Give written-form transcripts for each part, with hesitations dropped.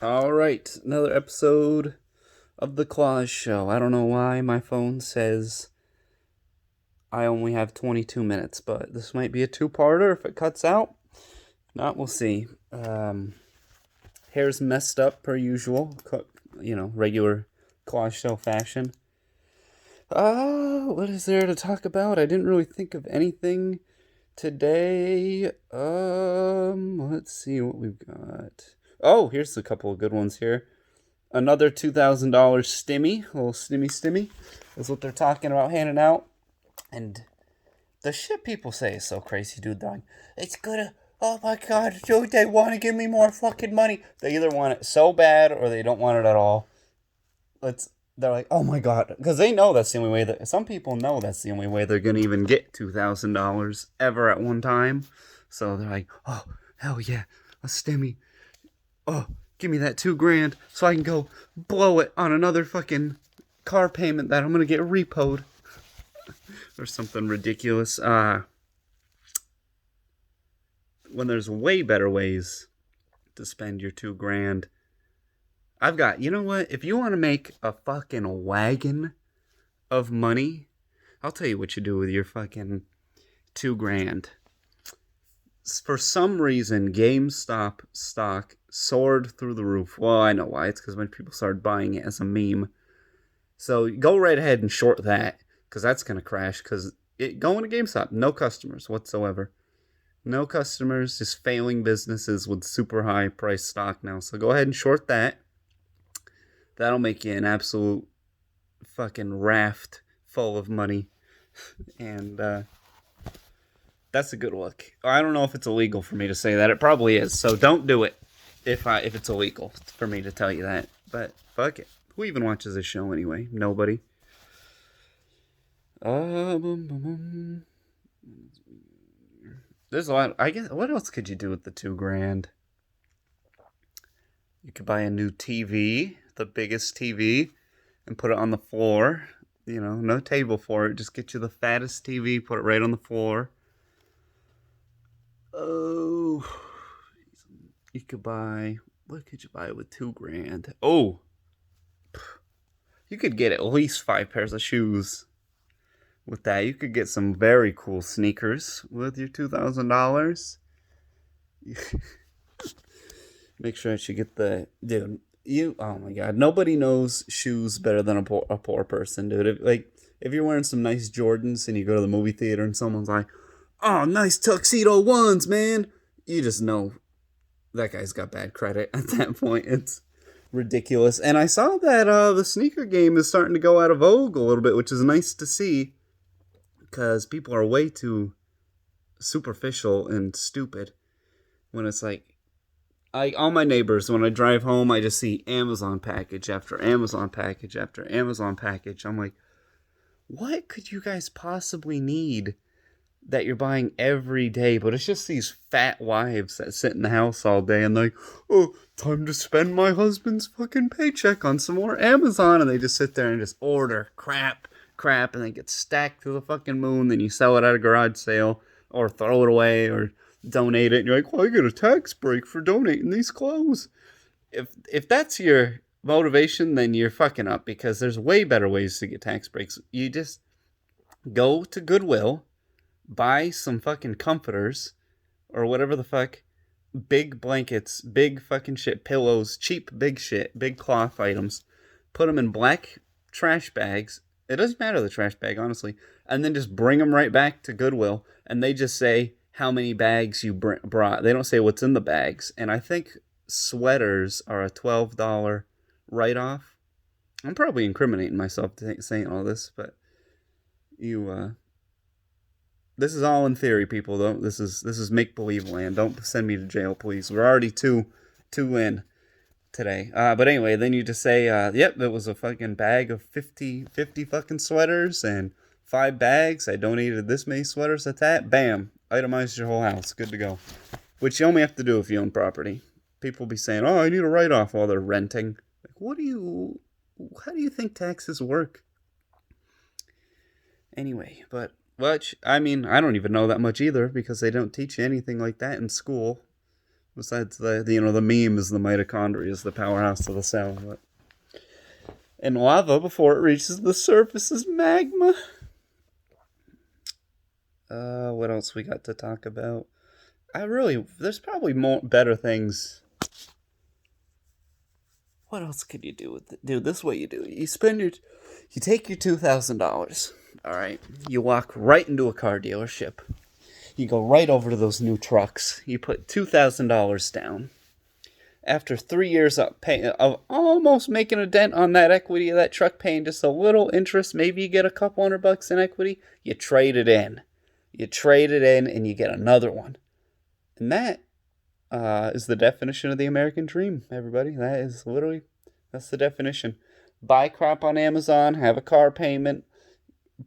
All right, another episode of the Kloss Show. I don't know why my phone says I only have 22 minutes, but this might be a two-parter if it cuts out. Not, we'll see. Hair's messed up per usual, regular Kloss Show fashion. What is there to talk about? I didn't really think of anything today. Let's see what we've got. Oh, here's a couple of good ones here. Another $2,000 stimmy, a little stimmy, is what they're talking about handing out. And the shit people say is so crazy, dude. They're like, it's gonna, oh my god, dude, they want to give me more fucking money. They either want it so bad or they don't want it at all. They're like, oh my god, because they know that's the only way that, some people know that's the only way they're gonna even get $2,000 ever at one time. So they're like, oh, hell yeah, a stimmy. Oh, give me that $2,000 so I can go blow it on another fucking car payment that I'm gonna get repoed or something ridiculous. When there's way better ways to spend your $2,000, I've got. You know what? If you want to make a fucking wagon of money, I'll tell you what you do with your fucking $2,000. For some reason, GameStop stock soared through the roof. Well, I know why. It's because when people started buying it as a meme. So go right ahead and short that, because that's going to crash. Because going to GameStop, no customers whatsoever. No customers, just failing businesses with super high price stock now. So go ahead and short that. That'll make you an absolute fucking raft full of money. And that's a good look. I don't know if it's illegal for me to say that. It probably is. So don't do it if it's illegal for me to tell you that. But fuck it. Who even watches this show anyway? Nobody. There's a lot. I guess. What else could you do with the $2,000? You could buy a new TV, the biggest TV, and put it on the floor. You know, no table for it. Just get you the fattest TV, put it right on the floor. Oh, you could buy. What could you buy with $2,000? Oh, you could get at least 5 pairs of shoes. With that, you could get some very cool sneakers with your $2,000. Make sure that you get the dude. Oh my god, nobody knows shoes better than a poor person, dude. If you're wearing some nice Jordans and you go to the movie theater and someone's like, "Oh, nice tuxedo ones, man," you just know that guy's got bad credit at that point. It's ridiculous. And I saw that the sneaker game is starting to go out of vogue a little bit, which is nice to see, because people are way too superficial and stupid when it's like, all my neighbors, when I drive home, I just see Amazon package after Amazon package after Amazon package. I'm like, what could you guys possibly need that you're buying every day? But it's just these fat wives that sit in the house all day and like, oh, time to spend my husband's fucking paycheck on some more Amazon. And they just sit there and just order crap, and they get stacked to the fucking moon. Then you sell it at a garage sale or throw it away or donate it, and you're like, well, I get a tax break for donating these clothes. If that's your motivation, then you're fucking up, because there's way better ways to get tax breaks. You just go to Goodwill, buy some fucking comforters or whatever the fuck, big blankets, big fucking shit, pillows, cheap big shit, big cloth items, put them in black trash bags. It doesn't matter the trash bag, honestly, and then just bring them right back to Goodwill, and they just say how many bags you brought. They don't say what's in the bags. And I think sweaters are a $12 write-off. I'm probably incriminating myself saying all this, but this is all in theory, people. Though this is make-believe land. Don't send me to jail, please. We're already two in today. But anyway, then you just say, yep, there was a fucking bag of 50 fucking sweaters and 5 bags. I donated this many sweaters at that. Bam. Itemize your whole house. Good to go. Which you only have to do if you own property. People be saying, oh, I need a write-off while they're renting. Like, how do you think taxes work? Anyway, I don't even know that much either, because they don't teach you anything like that in school. Besides the meme is the mitochondria is the powerhouse of the cell. But... And lava, before it reaches the surface, is magma. What else we got to talk about? There's probably better things. What else could you do with it? Dude, this is what you do. You take your $2,000, all right? You walk right into a car dealership. You go right over to those new trucks. You put $2,000 down. After 3 years of almost making a dent on that equity of that truck, paying just a little interest, maybe you get a couple $100 in equity, you trade it in. You trade it in and you get another one. And that is the definition of the American dream, everybody. That's the definition. Buy crap on Amazon, have a car payment,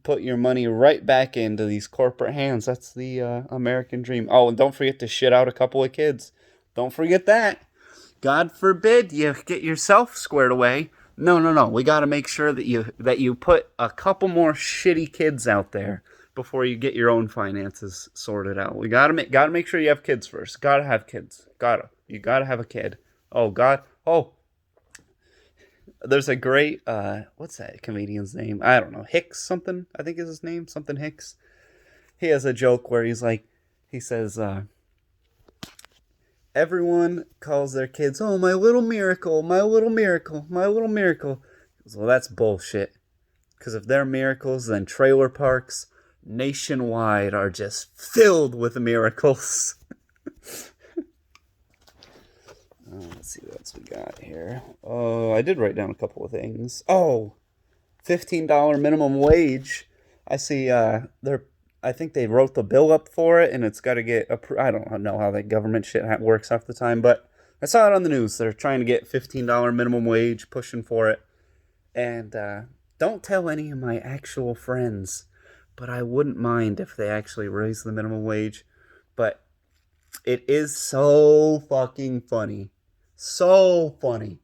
put your money right back into these corporate hands. That's the American dream. Oh, and don't forget to shit out a couple of kids. Don't forget that. God forbid you get yourself squared away. No. We got to make sure that you put a couple more shitty kids out there before you get your own finances sorted out. We gotta make sure you have kids first. Gotta have kids. You gotta have a kid. Oh God. Oh, there's a great what's that comedian's name? I don't know. Hicks something. I think is his name. Something Hicks. He has a joke where he says, everyone calls their kids, "Oh, my little miracle, my little miracle, my little miracle." Well, that's bullshit. Because if they're miracles, then trailer parks nationwide are just filled with miracles. Let's see what else we got here. Oh, I did write down a couple of things. Oh, $15 minimum wage. I see I think they wrote the bill up for it, and it's got to get I don't know how that government shit works half the time, but I saw it on the news. They're trying to get $15 minimum wage, pushing for it. And don't tell any of my actual friends, but I wouldn't mind if they actually raise the minimum wage. But it is so fucking funny. So funny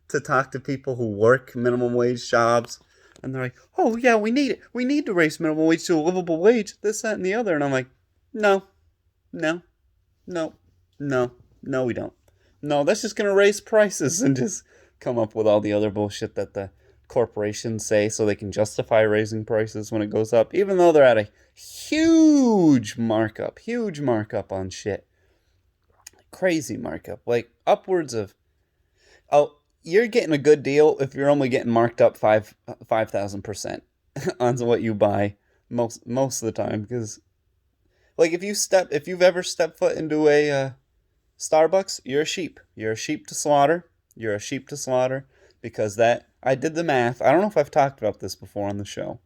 to talk to people who work minimum wage jobs. And they're like, "Oh, yeah, we need it. We need to raise minimum wage to a livable wage, this, that, and the other." And I'm like, no, we don't. No, that's just going to raise prices and just come up with all the other bullshit that the corporations say so they can justify raising prices when it goes up, even though they're at a huge markup on shit. Crazy markup. Like upwards of, you're getting a good deal if you're only getting marked up 5,000% on what you buy most of the time. Because, like, if you've ever stepped foot into a Starbucks, you're a sheep. You're a sheep to slaughter. Because I did the math. I don't know if I've talked about this before on the show,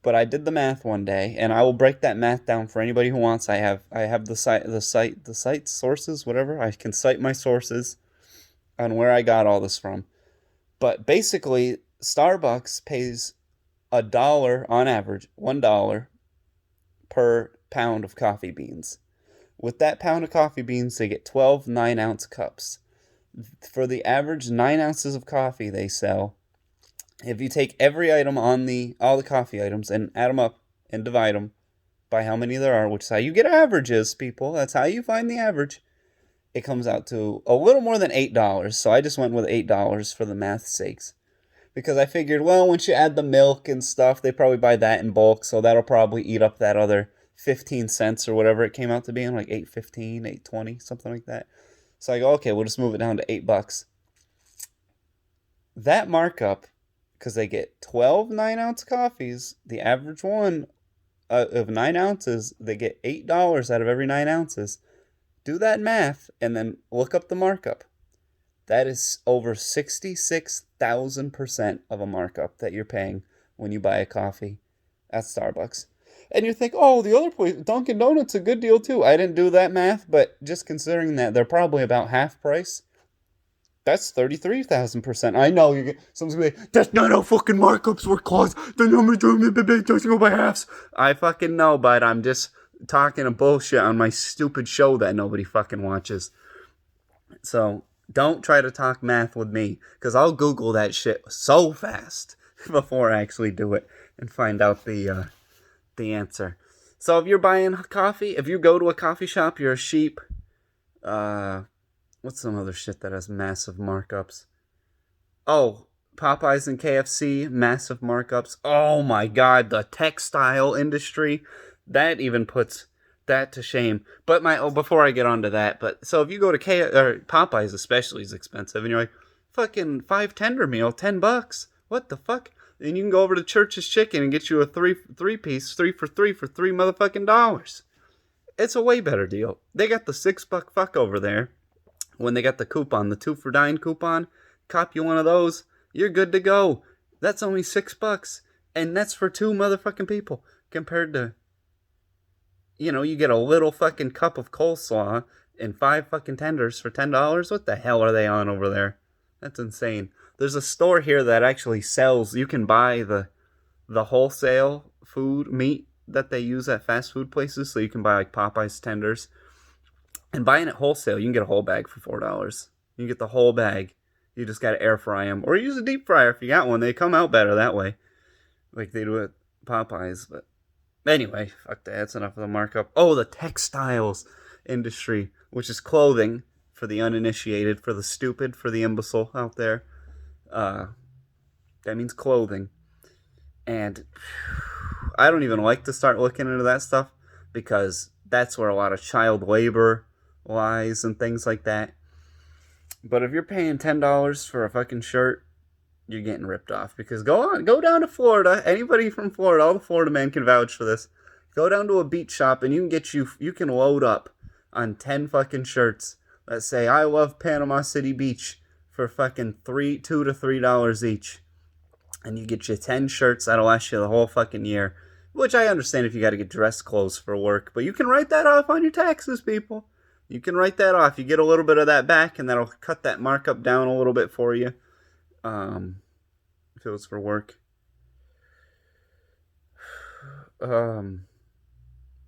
but I did the math one day, and I will break that math down for anybody who wants. I have the site sources, whatever. I can cite my sources on where I got all this from. But basically, Starbucks pays $1 on average, $1 per pound of coffee beans. With that pound of coffee beans, they get 12 9-ounce cups. For the average 9 ounces of coffee they sell, if you take every item on all the coffee items and add them up and divide them by how many there are, which is how you get averages, people. That's how you find the average. It comes out to a little more than $8. So I just went with $8 for the math's sakes. Because I figured, well, once you add the milk and stuff, they probably buy that in bulk. So that'll probably eat up that other 15 cents or whatever it came out to be, in like $8.15, $8.20, something like that. So I go, okay, we'll just move it down to $8. That markup, because they get 12 9-ounce coffees, the average one of 9 ounces, they get $8 out of every 9 ounces. Do that math and then look up the markup. That is over 66,000% of a markup that you're paying when you buy a coffee at Starbucks. And you think, oh, the other place, Dunkin' Donuts, a good deal too. I didn't do that math, but just considering that they're probably about half price, that's 33,000%. I know someone's gonna be like, "That's not how fucking markups work, Kloss. The number doesn't go by halves." I fucking know, but I'm just talking a bullshit on my stupid show that nobody fucking watches. So don't try to talk math with me, because I'll Google that shit so fast before I actually do it and find out the answer. So if you're buying coffee, if you go to a coffee shop, you're a sheep. Uh, what's some other shit that has massive markups? Oh, Popeyes and KFC, massive markups. Oh my god, the textile industry, that even puts that to shame. But before I get onto that, but so if you go to Popeyes especially is expensive, and you're like, fucking five tender meal, $10. What the fuck? And you can go over to Church's Chicken and get you a three piece, 3 for three motherfucking dollars. It's a way better deal. They got the $6 fuck over there. When they got the coupon, the 2 for $9 coupon, cop you one of those, you're good to go. That's only $6, and that's for 2 motherfucking people. Compared to, you get a little fucking cup of coleslaw and 5 fucking tenders for $10. What the hell are they on over there? That's insane. There's a store here that actually sells. You can buy the wholesale food meat that they use at fast food places. So you can buy like Popeyes tenders. And buying it wholesale, you can get a whole bag for $4. You can get the whole bag. You just gotta air fry them, or use a deep fryer if you got one. They come out better that way, like they do at Popeyes. But anyway, fuck that. That's enough of the markup. Oh, the textiles industry, which is clothing for the uninitiated, for the stupid, for the imbecile out there. That means clothing, and I don't even like to start looking into that stuff because that's where a lot of child labor lies and things like that. But if you're paying $10 for a fucking shirt, you're getting ripped off. Because go down to Florida. Anybody from Florida, all the Florida men can vouch for this. Go down to a beach shop and you can load up on 10 fucking shirts that say "I love Panama City Beach" for fucking $2 to $3 each. And you get you 10 shirts that'll last you the whole fucking year. Which I understand if you got to get dress clothes for work, but you can write that off on your taxes, people. You can write that off. You get a little bit of that back, and that'll cut that markup down a little bit for you. If it was for work.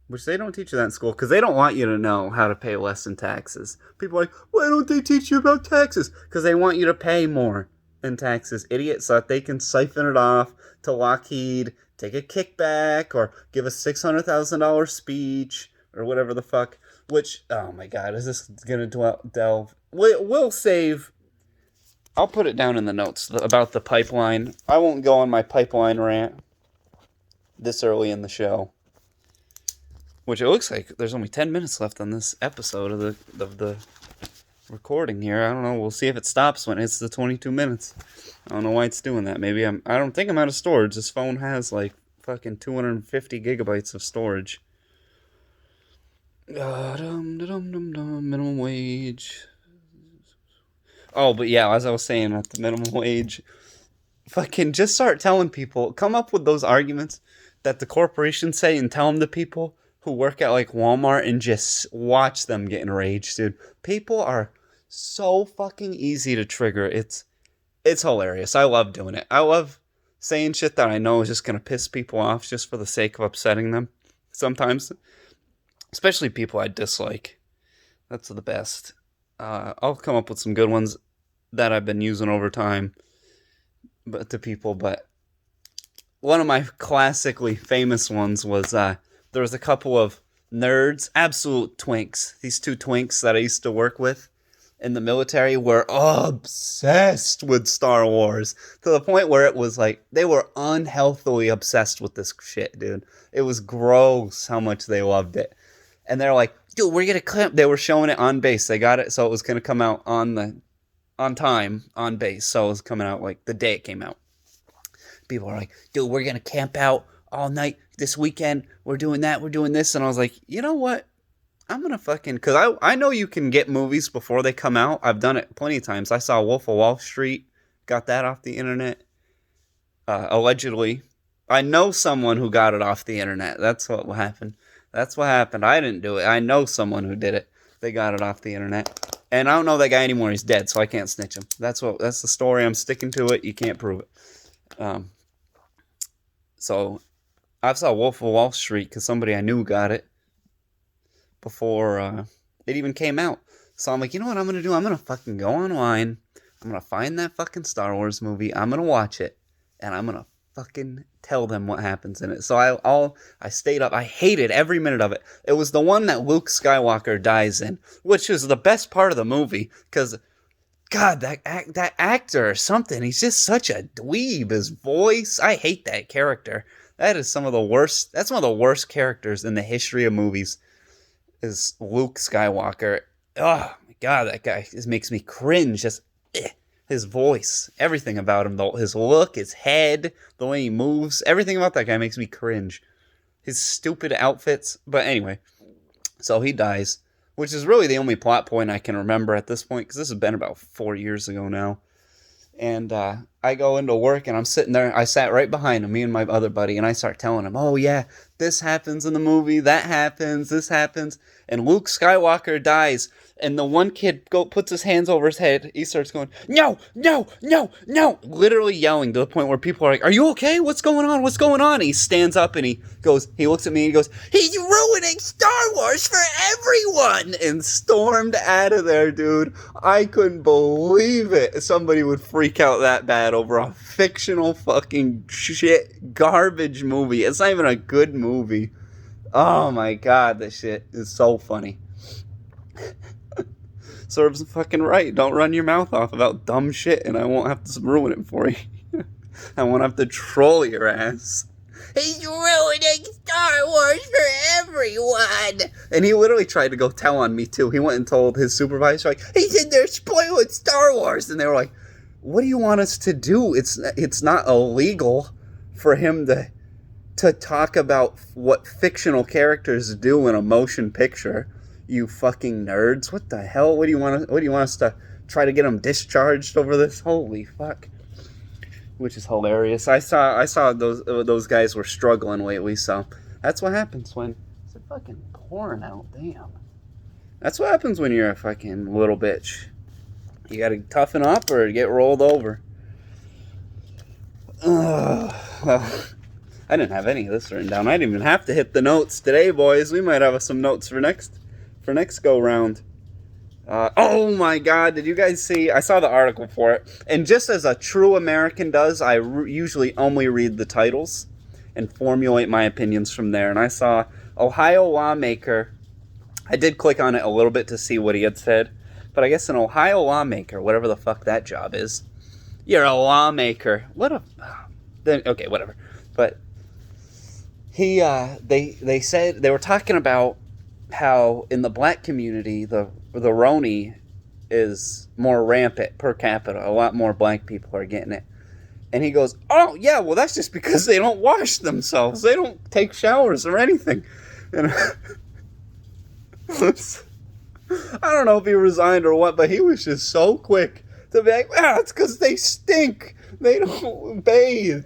Which they don't teach you that in school, because they don't want you to know how to pay less in taxes. People are like, why don't they teach you about taxes? Because they want you to pay more in taxes, idiots, so that they can siphon it off to Lockheed, take a kickback, or give a $600,000 speech, or whatever the fuck. Which, oh my god, is this going to delve? We'll save. I'll put it down in the notes about the pipeline. I won't go on my pipeline rant this early in the show. Which it looks like there's only 10 minutes left on this episode of the recording here. I don't know. We'll see if it stops when it's the 22 minutes. I don't know why it's doing that. Maybe I don't think I'm out of storage. This phone has like fucking 250 gigabytes of storage. Minimum wage. Oh, but yeah, as I was saying, at the minimum wage, fucking just start telling people, come up with those arguments that the corporations say and tell them to people who work at like Walmart and just watch them get enraged, dude. People are so fucking easy to trigger. It's hilarious. I love doing it. I love saying shit that I know is just going to piss people off just for the sake of upsetting them. Sometimes, especially people I dislike. That's the best. I'll come up with some good ones that I've been using over time but one of my classically famous ones was there was a couple of nerds, absolute twinks. These 2 twinks that I used to work with in the military were obsessed with Star Wars to the point where it was like they were unhealthily obsessed with this shit, dude. It was gross how much they loved it. And they're like, dude, we're gonna clip. They were showing it on base. They got it, so it was gonna come out on time on base. So it was coming out like the day it came out. People are like, dude, we're gonna camp out all night this weekend. We're doing that. We're doing this. And I was like, you know what? I'm gonna fucking, because I know you can get movies before they come out. I've done it plenty of times. I saw Wolf of Wall Street. Got that off the internet. Allegedly. I know someone who got it off the internet. That's what happened. I didn't do it. I know someone who did it. They got it off the internet. And I don't know that guy anymore. He's dead, so I can't snitch him. That's the story. I'm sticking to it. You can't prove it. So I saw Wolf of Wall Street because somebody I knew got it before it even came out. So I'm like, you know what I'm going to do? I'm going to fucking go online. I'm going to find that fucking Star Wars movie. I'm going to watch it. And I'm going to fucking tell them what happens in it. So I stayed up. I hated every minute of it. It was the one that Luke Skywalker dies in, which is the best part of the movie, because God, that actor or something, he's just such a dweeb. His voice, I hate that character. That is some of the worst. That's one of the worst characters in the history of movies. Is Luke Skywalker. Oh my God, that guy just makes me cringe. Just his voice, everything about him, though, his look, his head, the way he moves, everything about that guy makes me cringe. His stupid outfits. But anyway, so he dies, which is really the only plot point I can remember at this point, because this has been about 4 years ago now. And I go into work, and I'm sitting there. I sat right behind him, me and my other buddy, and I start telling him, oh yeah, this happens in the movie, that happens, this happens. And Luke Skywalker dies. And the one kid puts his hands over his head. He starts going, no, no, no, no. Literally yelling to the point where people are like, are you okay? What's going on? What's going on? And he stands up and he looks at me and he goes, he's ruining Star Wars for everyone. And stormed out of there, dude. I couldn't believe it. Somebody would freak out that bad over a fictional fucking shit garbage movie. It's not even a good movie. Oh my God, this shit is so funny. Serves fucking right. Don't run your mouth off about dumb shit, and I won't have to ruin it for you. I won't have to troll your ass. He's ruining Star Wars for everyone. And he literally tried to go tell on me too. He went and told his supervisor, like, he's in there spoiling Star Wars, and they were like, "What do you want us to do? It's not illegal for him to talk about what fictional characters do in a motion picture." You fucking nerds! What the hell? What do you want us to try to get them discharged over this? Holy fuck! Which is hilarious. I saw those guys were struggling lately, so that's what happens when it's a fucking pouring out. Damn. That's what happens when you're a fucking little bitch. You gotta toughen up or get rolled over. Well, I didn't have any of this written down. I didn't even have to hit the notes today, boys. We might have some notes for next go round. Oh my God, did you guys see? I saw the article for it, and just as a true American does, I usually only read the titles and formulate my opinions from there. And I saw Ohio lawmaker. I did click on it a little bit to see what he had said, but I guess an Ohio lawmaker, whatever the fuck that job is, you're a lawmaker. Okay, whatever. But they said they were talking about how in the black community the Roni is more rampant per capita. A lot more black people are getting it. And he goes, oh yeah, well that's just because they don't wash themselves. They don't take showers or anything. And I don't know if he resigned or what, but he was just so quick to be like, it's because they stink. They don't bathe.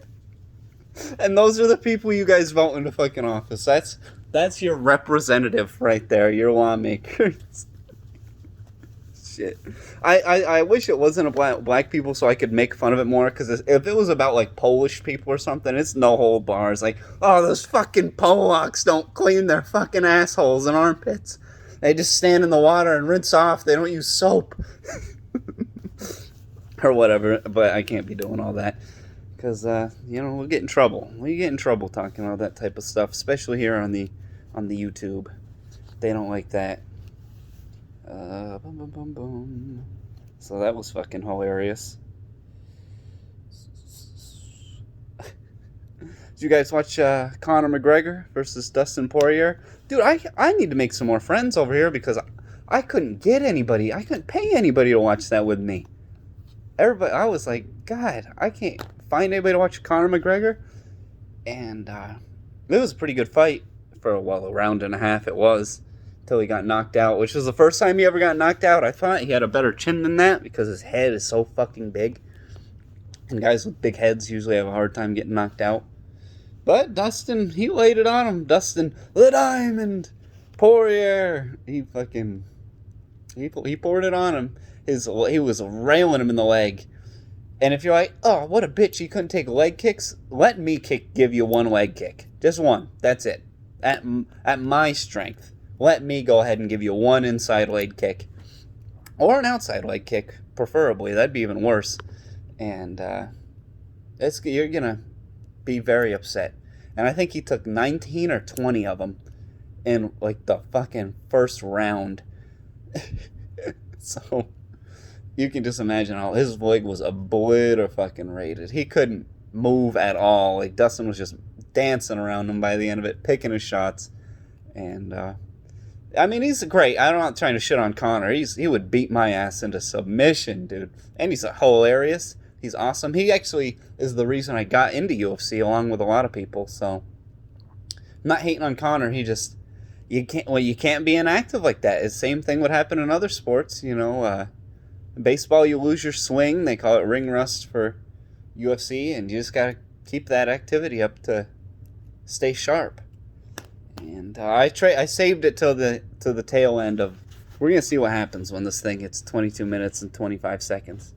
And those are the people you guys vote into fucking office. That's your representative right there, your lawmakers. Shit. I wish it wasn't a black people so I could make fun of it more, because if it was about like Polish people or something, it's no hold bars. Like, oh, those fucking Polacks don't clean their fucking assholes and armpits. They just stand in the water and rinse off. They don't use soap. Or whatever, but I can't be doing all that. Because, we'll get in trouble. We get in trouble talking about that type of stuff, especially here on the YouTube. They don't like that. So that was fucking hilarious. Did you guys watch Conor McGregor versus Dustin Poirier? Dude, I need to make some more friends over here, because I couldn't get anybody. I couldn't pay anybody to watch that with me. Everybody, I was like, God, I can't find anybody to watch Conor McGregor. And it was a pretty good fight for a round and a half it was, until he got knocked out, which was the first time he ever got knocked out. I thought he had a better chin than that, because his head is so fucking big. And guys with big heads usually have a hard time getting knocked out. But Dustin, he laid it on him. Dustin, the Diamond Poirier. He poured it on him. He was railing him in the leg. And if you're like, oh, what a bitch, he couldn't take leg kicks, let me give you one leg kick. Just one. That's it. At my strength. Let me go ahead and give you one inside leg kick. Or an outside leg kick, preferably. That'd be even worse. And be very upset. And I think he took 19 or 20 of them in like the fucking first round. So you can just imagine how his leg was obliterated. He couldn't move at all. Like Dustin was just dancing around him by the end of it, picking his shots. And I mean, he's great. I'm not trying to shit on Connor. He would beat my ass into submission, dude. And he's hilarious. He's awesome. He actually is the reason I got into UFC along with a lot of people. So I'm not hating on Connor. You can't be inactive like that. The same thing would happen in other sports. Baseball, you lose your swing. They call it ring rust for UFC, and you just gotta keep that activity up to stay sharp. And I saved it till the tail end of. We're gonna see what happens when this thing hits 22 minutes and 25 seconds.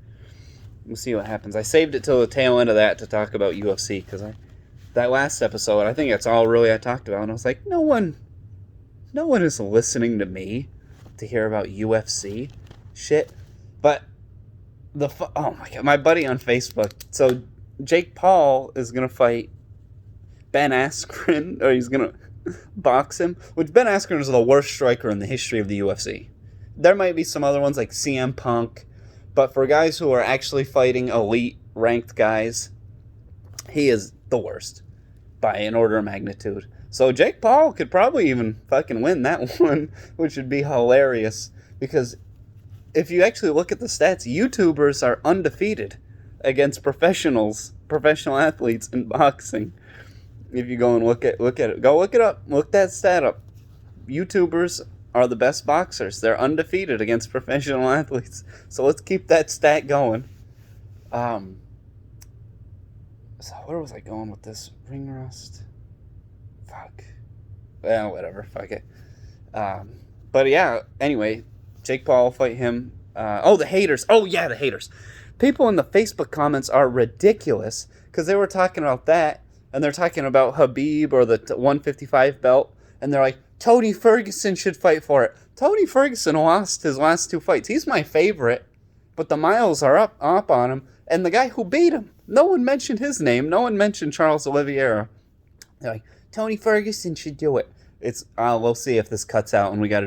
We'll see what happens. I saved it till the tail end of that to talk about UFC because that last episode, I think that's all really I talked about, and I was like, no one is listening to me to hear about UFC shit. But oh my god, my buddy on Facebook. So Jake Paul is gonna fight Ben Askren, or he's gonna box him. Which Ben Askren is the worst striker in the history of the UFC. There might be some other ones like CM Punk, but for guys who are actually fighting elite ranked guys, he is the worst by an order of magnitude. So Jake Paul could probably even fucking win that one, which would be hilarious because if you actually look at the stats, YouTubers are undefeated against professional athletes in boxing. If you go and look at it, go look it up, look that stat up. YouTubers are the best boxers. They're undefeated against professional athletes. So let's keep that stat going. So where was I going with this? Ring rust? Fuck. Well, whatever. Fuck it. But yeah, anyway, Jake Paul will fight him. The haters. Oh, yeah, the haters. People in the Facebook comments are ridiculous because they were talking about that, and they're talking about Habib or the 155 belt, and they're like, Tony Ferguson should fight for it. Tony Ferguson lost his last 2 fights. He's my favorite, but the miles are up on him, and the guy who beat him, no one mentioned his name. No one mentioned Charles Oliveira. They're like, Tony Ferguson should do it. We'll see if this cuts out and we got to